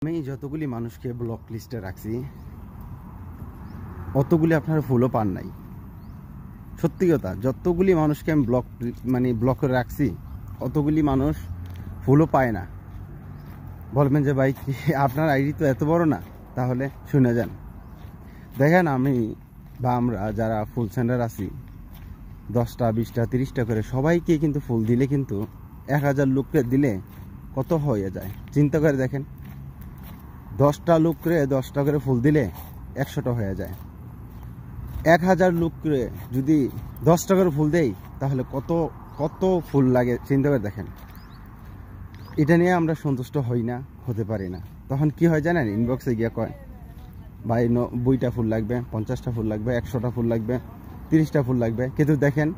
আমি যতগুলি মানুষকে ব্লক লিস্টে রাখছি অতগুলি আপনারা ফুলও পান নাই। সত্যি কথা, যতগুলি মানুষকে আমি ব্লকে রাখছি অতগুলি মানুষ ফুলও পায় না। বলবেন যে ভাই আপনার আইডি তো এত বড় না, তাহলে শুনে যান। দেখেন আমি বা আমরা যারা ফুল সেন্টার আছি 10টা 20টা 30টা করে সবাইকে কিন্তু ফুল দিলে কিন্তু 1000 লোককে দিলে কত হয়ে যায় চিন্তা করে দেখেন। 10টা লোকরে 10টা করে ফুল দিলে 100টা হয়ে যায়। 1000 লোকরে যদি 10টা করে ফুল দেই তাহলে কত কত ফুল লাগে চিন্তা করে দেখেন। এটা নিয়ে আমরা সন্তুষ্ট হই না, হতে পারি না। তখন কি হয় জানেন, ইনবক্সে গিয়ে কয় ভাই 90টা ফুল লাগবে, 50টা ফুল লাগবে, 100টা ফুল লাগবে, 30টা ফুল লাগবে। কিন্তু দেখেন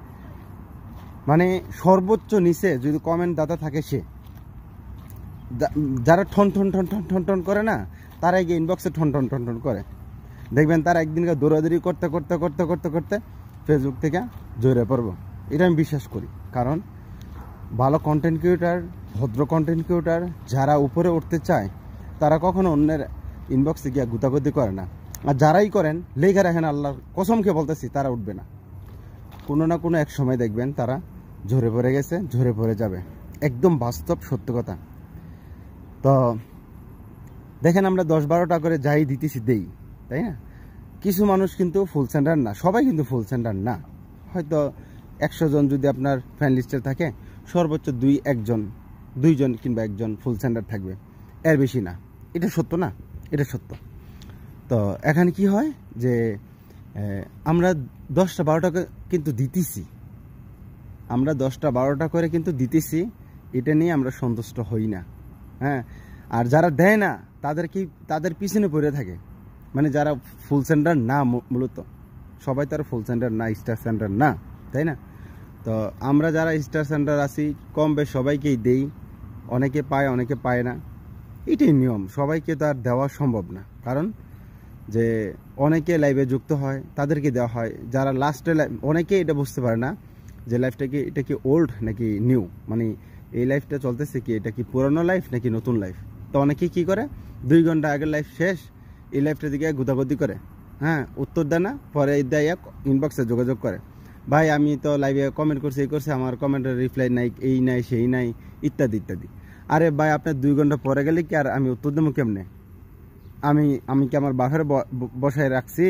মানে সর্বোচ্চ নিচে যদি কমেন্ট দাতা থাকে, সে যারা ঠন ঠন ঠন ঠন ঠন ঠন করে না, তারাই গিয়ে ইনবক্সে ঠন ঠন ঠন ঠন করে। দেখবেন তারা একদিনকে দৌড়াদৌড়ি করতে করতে করতে করতে করতে ফেসবুক থেকে জড়িয়ে পড়বো। এটা আমি বিশ্বাস করি, কারণ ভালো কন্টেন্ট ক্রিয়েটার, ভদ্র কন্টেন্ট ক্রিয়েটার যারা উপরে উঠতে চায় তারা কখনো অন্যের ইনবক্সে গিয়ে গুতাগুতি করে না। আর যারাই করেন লেখা রাখেন, আল্লাহর কসমকে বলতেছি তারা উঠবে না। কোনো না কোনো এক সময় দেখবেন তারা ঝরে পড়ে গেছে, ঝরে পড়ে যাবে। একদম বাস্তব সত্য কথা। তো দেখেন আমরা 10-12টা করে যাই দিতেছি দেই, তাই না? কিছু মানুষ কিন্তু ফুল সেন্টার না, সবাই কিন্তু ফুল সেন্টার না। হয়তো 100 জন যদি আপনার ফ্রেন্ড লিস্টে থাকে, সর্বোচ্চ 2জন কিংবা 1জন ফুল সেন্টার থাকবে, এর বেশি না। এটা সত্য না? এটা সত্য। তো এখানে কি হয় যে আমরা 10টা 12টা কিন্তু দিতেছি, আমরা 10টা 12টা করে কিন্তু দিতেছি। এটা নিয়ে আমরা সন্তুষ্ট হই না। হ্যাঁ, আর যারা দেয় না তাদের পিছনে পড়ে থাকে। মানে যারা ফুল সেন্টার না, মূলত সবাই তো আর ফুল সেন্টার না, স্টার সেন্টার না, তাই না? তো আমরা যারা স্টার সেন্টার আছি কম বেশ সবাইকেই দেই। অনেকে পায়, অনেকে পায় না, এটাই নিয়ম। সবাইকে তো আর দেওয়া সম্ভব না, কারণ যে অনেকে লাইভে যুক্ত হয় তাদেরকে দেওয়া হয়। যারা লাস্টে অনেকে এটা বুঝতে পারে না যে এটা কি ওল্ড নাকি নিউ, মানে এই লাইফটা চলতেছে কি, এটা কি পুরানো লাইফ নাকি নতুন লাইফ। তো অনেকে কি করে, 2 ঘন্টা আগের লাইফ শেষ, এই লাইফটা দিকে গুদাগুদি করে, হ্যাঁ, উত্তর দেয় না, পরে দেয় ইনবক্সে যোগাযোগ করে, ভাই আমি তো লাইভে কমেন্ট করছি, এই করছে, আমার কমেন্টের রিপ্লাই নাই, এই নাই সেই নাই, ইত্যাদি ইত্যাদি। আরে ভাই আপনার 2 ঘন্টা পরে গেলে কি আর আমি উত্তর দেবো কেমনে? আমি কি আমার বাপের বসায় রাখছি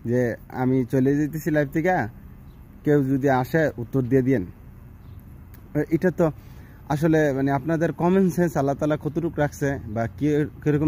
যে আমি চলে যেতেছি লাইভ থেকে, কেউ যদি আসে উত্তর দিয়ে দিন? এটা তো আসলে মানে আপনাদের কমন সেন্স আল্লাহ তাআলা কতটুকু রাখছে বা কিরকম